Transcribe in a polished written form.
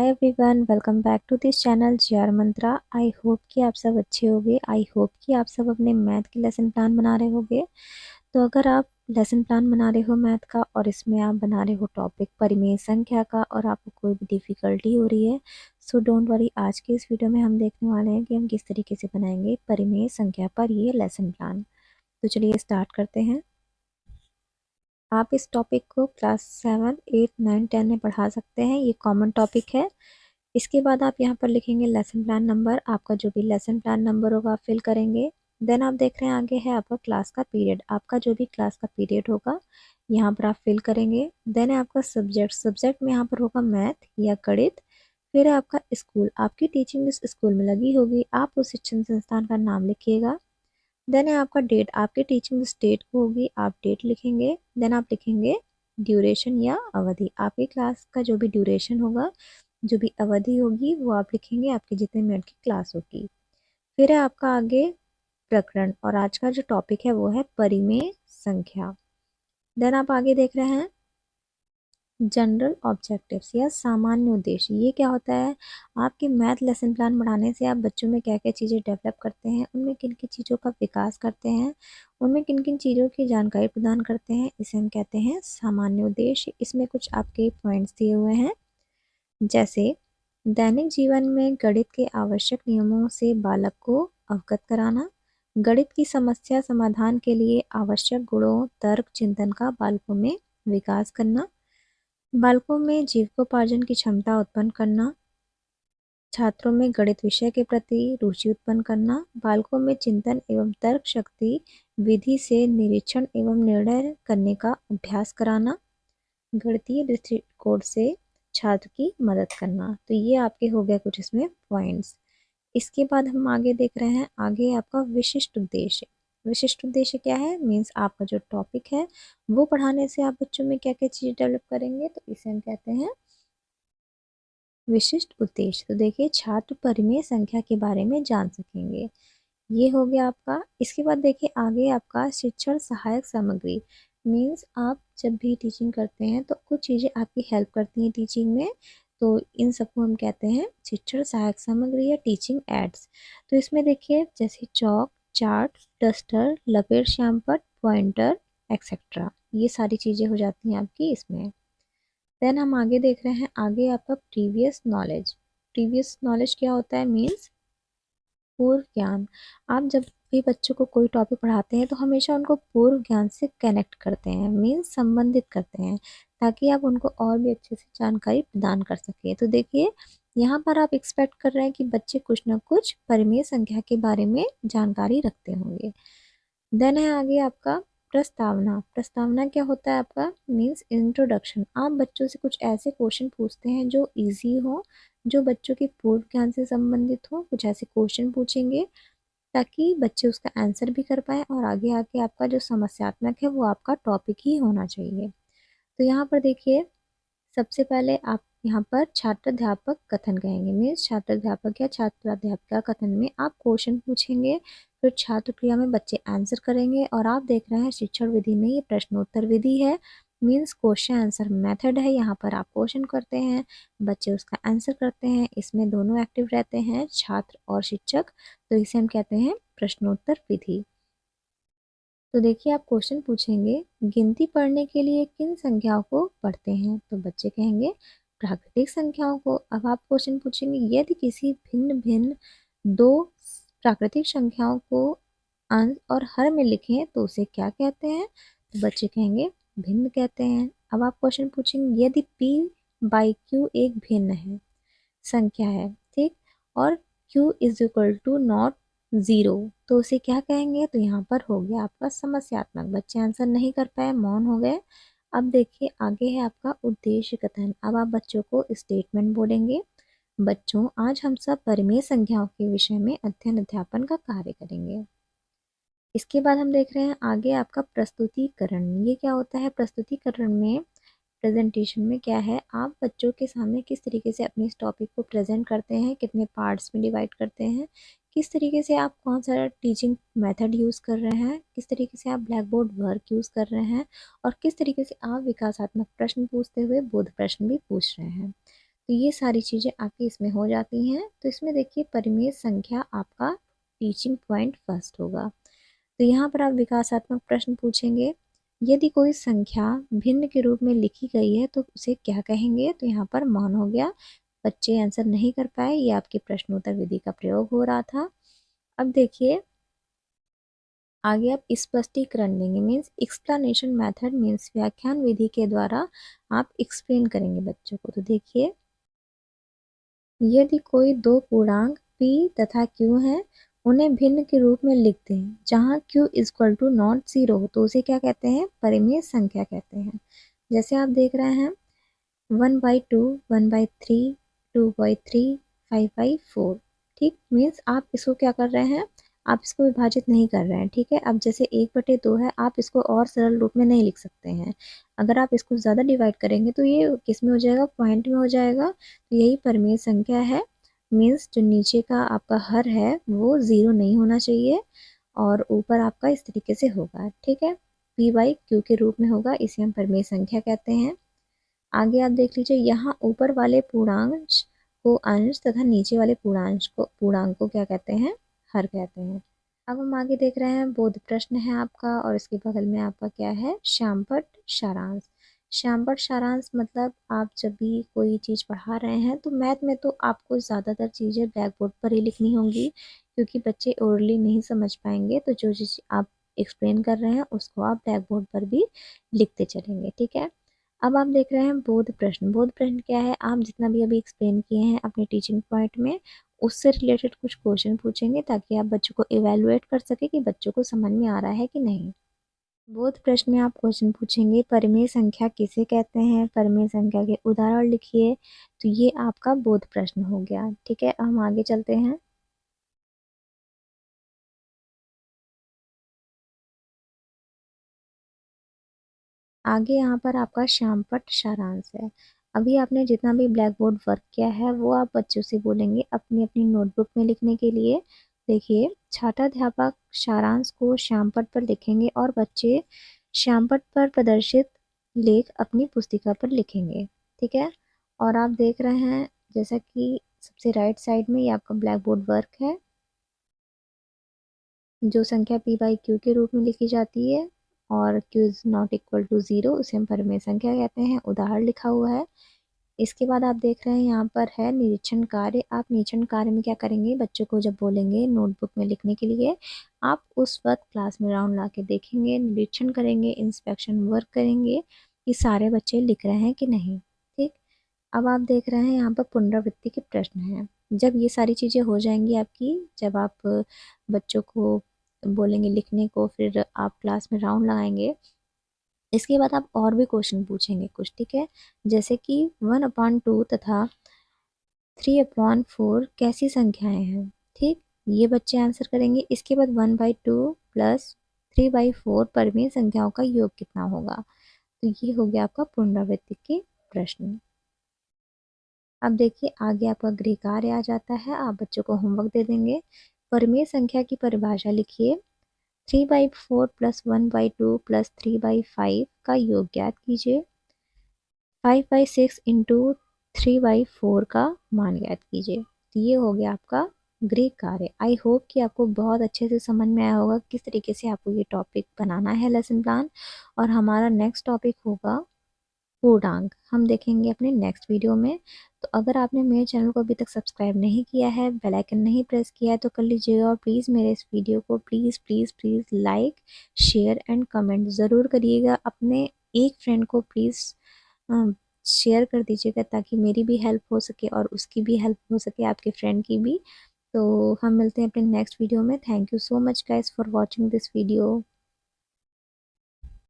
Everyone, welcome back to this channel GR Mantra. I hope कि आप सब अच्छे होंगे। आई होप कि आप सब अपने मैथ के लेसन प्लान बना रहे होंगे। तो अगर आप लेसन प्लान बना रहे हो मैथ का और इसमें आप बना रहे हो टॉपिक परिमेय संख्या का और आपको कोई भी डिफ़िकल्टी हो रही है, सो डोंट वरी। आज के इस वीडियो में हम देखने वाले हैं कि हम किस तरीके से बनाएंगे परिमेय संख्या पर ये लेसन प्लान। तो चलिए स्टार्ट करते हैं। आप इस टॉपिक को क्लास 7, 8, 9, 10 में पढ़ा सकते हैं। ये कॉमन टॉपिक है। इसके बाद आप यहाँ पर लिखेंगे लेसन प्लान नंबर। आपका जो भी लेसन प्लान नंबर होगा आप फिल करेंगे। देन आप देख रहे हैं आगे है आपका क्लास का पीरियड। आपका जो भी क्लास का पीरियड होगा यहाँ पर आप फिल करेंगे। देन है आपका सब्जेक्ट। सब्जेक्ट में यहाँ पर होगा मैथ या गणित। फिर है आपका स्कूल। आपकी टीचिंग जिस स्कूल में लगी होगी आप उस शिक्षण संस्थान का नाम लिखिएगा। देन है आपका डेट। आपकी टीचिंग स्टेट को होगी आप डेट लिखेंगे। देन आप लिखेंगे ड्यूरेशन या अवधि। आपकी क्लास का जो भी ड्यूरेशन होगा, जो भी अवधि होगी वो आप लिखेंगे, आपके जितने मिनट की क्लास होगी। फिर है आपका आगे प्रकरण और आज का जो टॉपिक है वो है परिमेय संख्या। देन आप आगे देख रहे हैं जनरल ऑब्जेक्टिव्स या सामान्य उद्देश्य। ये क्या होता है? आपके मैथ लेसन प्लान बढ़ाने से आप बच्चों में क्या क्या चीज़ें डेवलप करते हैं, उनमें किन किन चीज़ों का विकास करते हैं, उनमें किन किन चीज़ों की जानकारी प्रदान करते हैं, इसे हम कहते हैं सामान्य उद्देश्य। इसमें कुछ आपके पॉइंट्स दिए हुए हैं, जैसे दैनिक जीवन में गणित के आवश्यक नियमों से बालक को अवगत कराना, गणित की समस्या समाधान के लिए आवश्यक गुणों तर्क चिंतन का बालकों में विकास करना, बालकों में जीविकोपार्जन की क्षमता उत्पन्न करना, छात्रों में गणित विषय के प्रति रुचि उत्पन्न करना, बालकों में चिंतन एवं तर्क शक्ति, विधि से निरीक्षण एवं निर्णय करने का अभ्यास कराना, गणितीय दृष्टिकोण से छात्र की मदद करना। तो ये आपके हो गया कुछ इसमें पॉइंट्स। इसके बाद हम आगे देख रहे हैं, आगे आपका विशिष्ट उद्देश्य। विशिष्ट उद्देश्य क्या है? मीन्स आपका जो टॉपिक है वो पढ़ाने से आप बच्चों में क्या क्या चीज़ डेवलप करेंगे, तो इसे हम कहते हैं विशिष्ट उद्देश्य। तो देखिए छात्र परिमेय संख्या के बारे में जान सकेंगे। ये हो गया आपका। इसके बाद देखिए आगे आपका शिक्षण सहायक सामग्री। मीन्स आप जब भी टीचिंग करते हैं तो कुछ चीज़ें आपकी हेल्प करती हैं टीचिंग में, तो इन सबको हम कहते हैं शिक्षण सहायक सामग्री या टीचिंग एड्स। तो इसमें देखिए जैसे चौक, चार्ट, डस्टर, लपेट श्यामपट्ट, पॉइंटर एक्सेट्रा, ये सारी चीज़ें हो जाती हैं आपकी इसमें। देन हम आगे देख रहे हैं, आगे आपका प्रीवियस नॉलेज। प्रीवियस नॉलेज क्या होता है? मीन्स पूर्व ज्ञान। आप जब भी बच्चों को कोई टॉपिक पढ़ाते हैं तो हमेशा उनको पूर्व ज्ञान से कनेक्ट करते हैं, मीन्स संबंधित करते हैं, ताकि आप उनको और भी अच्छे से जानकारी प्रदान कर सकें। तो देखिए यहाँ पर आप एक्सपेक्ट कर रहे हैं कि बच्चे कुछ ना कुछ परिमेय संख्या के बारे में जानकारी रखते होंगे। देन है आगे आपका प्रस्तावना। प्रस्तावना क्या होता है आपका? Means introduction. आप बच्चों से कुछ ऐसे क्वेश्चन पूछते हैं जो इजी हो, जो बच्चों के पूर्व ज्ञान से संबंधित हो। कुछ ऐसे क्वेश्चन पूछेंगे ताकि बच्चे उसका आंसर भी कर पाए और आगे आके आपका जो समस्यात्मक है वो आपका टॉपिक ही होना चाहिए। तो यहाँ पर देखिए सबसे पहले आप यहाँ पर छात्राध्यापक कथन कहेंगे। मीन्स छात्राध्यापक या छात्राध्यापिका कथन में आप क्वेश्चन पूछेंगे, फिर छात्र क्रिया में बच्चे आंसर करेंगे। और आप देख रहे हैं शिक्षण विधि में ये प्रश्नोत्तर विधि है, मीन्स क्वेश्चन आंसर मेथड है। यहाँ पर आप क्वेश्चन करते हैं, बच्चे उसका आंसर करते हैं। इसमें दोनों एक्टिव रहते हैं, छात्र और शिक्षक। तो इसे हम कहते हैं प्रश्नोत्तर विधि। तो देखिए आप क्वेश्चन पूछेंगे, गिनती पढ़ने के लिए किन संख्याओं को पढ़ते हैं? तो बच्चे कहेंगे प्राकृतिक संख्याओं को। अब आप क्वेश्चन पूछेंगे, यदि किसी भिन्न भिन्न दो प्राकृतिक संख्याओं को अंश और हर में लिखें तो उसे क्या कहते हैं? तो बच्चे कहेंगे भिन्न कहते हैं। अब आप क्वेश्चन पूछेंगे, यदि p/q एक भिन्न है संख्या है, ठीक, और q is equal to not 0, तो उसे क्या कहेंगे? तो यहाँ पर हो गया आपका समस्यात्मक। बच्चे आंसर नहीं कर पाए, मौन हो गए। अब देखिए आगे है आपका उद्देश्य कथन। अब आप बच्चों को स्टेटमेंट बोलेंगे, बच्चों आज हम सब परिमेय संख्याओं के विषय में अध्ययन अध्यापन का कार्य करेंगे। इसके बाद हम देख रहे हैं आगे आपका प्रस्तुतिकरण। ये क्या होता है? प्रस्तुतिकरण में, प्रेजेंटेशन में क्या है, आप बच्चों के सामने किस तरीके से अपने इस टॉपिक को प्रेजेंट करते हैं, कितने पार्ट्स में डिवाइड करते हैं, किस तरीके से आप कौन सा टीचिंग मेथड यूज़ कर रहे हैं, किस तरीके से आप ब्लैक बोर्ड वर्क यूज़ कर रहे हैं, और किस तरीके से आप विकासात्मक प्रश्न पूछते हुए बोध प्रश्न भी पूछ रहे हैं। तो ये सारी चीज़ें आपकी इसमें हो जाती हैं। तो इसमें देखिए परिमेय संख्या आपका टीचिंग पॉइंट फर्स्ट होगा। तो यहाँ पर आप विकासात्मक प्रश्न पूछेंगे। यदि कोई संख्या भिन्न के रूप में लिखी गई है तो उसे क्या कहेंगे? तो यहाँ पर मौन हो गया, बच्चे आंसर नहीं कर पाए। ये आपकी प्रश्नोत्तर विधि का प्रयोग हो रहा था। अब देखिए आगे आप स्पष्टीकरण देंगे, मीन्स एक्सप्लेनेशन मेथड, मीन्स व्याख्यान विधि के द्वारा आप एक्सप्लेन करेंगे बच्चों को। तो देखिए यदि कोई दो पूर्णांक p तथा q है, उन्हें भिन्न के रूप में लिखते हैं जहाँ q equal to not zero हो, तो उसे क्या कहते हैं? परिमेय संख्या कहते हैं। जैसे आप देख रहे हैं 1/2, 1/3, 2/3, 5/4। ठीक, मीन्स आप इसको क्या कर रहे हैं? आप इसको विभाजित नहीं कर रहे हैं। ठीक है, अब जैसे 1/2 है, आप इसको और सरल रूप में नहीं लिख सकते हैं। अगर आप इसको ज़्यादा डिवाइड करेंगे तो ये किस में हो जाएगा? पॉइंट में हो जाएगा। तो यही परिमेय संख्या है। मीन्स जो नीचे का आपका हर है वो ज़ीरो नहीं होना चाहिए और ऊपर आपका इस तरीके से होगा। ठीक है, p/q के रूप में होगा, इसे हम परिमेय संख्या कहते हैं। आगे आप देख लीजिए, यहाँ ऊपर वाले पूर्णांश को अंश तथा नीचे वाले पूर्णांक को क्या कहते हैं? हर कहते हैं। अब हम आगे देख रहे हैं बोध प्रश्न है आपका और इसके बगल में आपका क्या है? श्यामपट्ट सारांश। श्यामपट्ट सारांश मतलब आप जब भी कोई चीज़ पढ़ा रहे हैं तो मैथ में तो आपको ज़्यादातर चीज़ें ब्लैक बोर्ड पर ही लिखनी होंगी, क्योंकि बच्चे ओरली नहीं समझ पाएंगे। तो जो चीज़ आप एक्सप्लेन कर रहे हैं उसको आप ब्लैक बोर्ड पर भी लिखते चलेंगे। ठीक है, अब आप देख रहे हैं बोध प्रश्न। बोध प्रश्न क्या है? आप जितना भी अभी एक्सप्लेन किए हैं अपने टीचिंग पॉइंट में, उससे रिलेटेड कुछ क्वेश्चन पूछेंगे ताकि आप बच्चों को इवेलुएट कर सके कि बच्चों को समझ में आ रहा है कि नहीं। बोध प्रश्न में आप क्वेश्चन पूछेंगे परिमेय संख्या किसे कहते हैं, परिमेय संख्या के उदाहरण लिखिए। तो ये आपका बोध प्रश्न हो गया। ठीक है, हम आगे चलते हैं। आगे यहाँ पर आपका श्यामपट्ट सारांश है। अभी आपने जितना भी ब्लैक बोर्ड वर्क किया है वो आप बच्चों से बोलेंगे अपनी अपनी नोटबुक में लिखने के लिए। देखिए छात्राध्यापक सारांश को श्यामपट्ट पर लिखेंगे और बच्चे श्यामपट्ट पर प्रदर्शित लेख अपनी पुस्तिका पर लिखेंगे। ठीक है, और आप देख रहे हैं जैसा कि सबसे राइट साइड में ये आपका ब्लैक बोर्ड वर्क है। जो संख्या p/q के रूप में लिखी जाती है और q is not equal to zero, उसे हम परिमेय संख्या कहते हैं। उदाहरण लिखा हुआ है। इसके बाद आप देख रहे हैं यहाँ पर है निरीक्षण कार्य। आप निरीक्षण कार्य में क्या करेंगे? बच्चों को जब बोलेंगे नोटबुक में लिखने के लिए, आप उस वक्त क्लास में राउंड ला के देखेंगे, निरीक्षण करेंगे, इंस्पेक्शन वर्क करेंगे कि सारे बच्चे लिख रहे हैं कि नहीं। ठीक, अब आप देख रहे हैं यहाँ पर पुनरावृत्ति के प्रश्न हैं। जब ये सारी चीज़ें हो जाएंगी आपकी, जब आप बच्चों को बोलेंगे लिखने को, फिर आप क्लास में राउंड लगाएंगे, इसके बाद आप और भी क्वेश्चन पूछेंगे कुछ। ठीक है, जैसे कि 1/2 तथा 3/4 कैसी संख्याएं हैं? ठीक, ये बच्चे आंसर करेंगे। इसके बाद 1/2 प्लस 3/4 परिमेय संख्याओं का योग कितना होगा? तो ये हो गया आपका पुनरावृत्ति के प्रश्न। अब देखिए आगे आपका गृह कार्य आ जाता है। आप बच्चों को होमवर्क दे देंगे। परिमेय संख्या की परिभाषा लिखिए। 3/4 प्लस 1/2 प्लस 3/5 का योग ज्ञात कीजिए। 5/6 इंटू 3/4 का मान ज्ञात कीजिए। तो ये हो गया आपका गृह कार्य। आई होप कि आपको बहुत अच्छे से समझ में आया होगा किस तरीके से आपको ये टॉपिक बनाना है लेसन प्लान। और हमारा नेक्स्ट टॉपिक होगा पूर्णांक, हम देखेंगे अपने नेक्स्ट वीडियो में। तो अगर आपने मेरे चैनल को अभी तक सब्सक्राइब नहीं किया है, बेल आइकन नहीं प्रेस किया है, तो कर लीजिएगा। और प्लीज़ मेरे इस वीडियो को please please please like, share and comment ज़रूर करिएगा। अपने एक फ्रेंड को प्लीज़ शेयर कर दीजिएगा ताकि मेरी भी हेल्प हो सके और उसकी भी हेल्प हो सके, आपके फ्रेंड की भी। तो हम मिलते हैं अपने नेक्स्ट वीडियो में। Thank you so much guys for watching this video.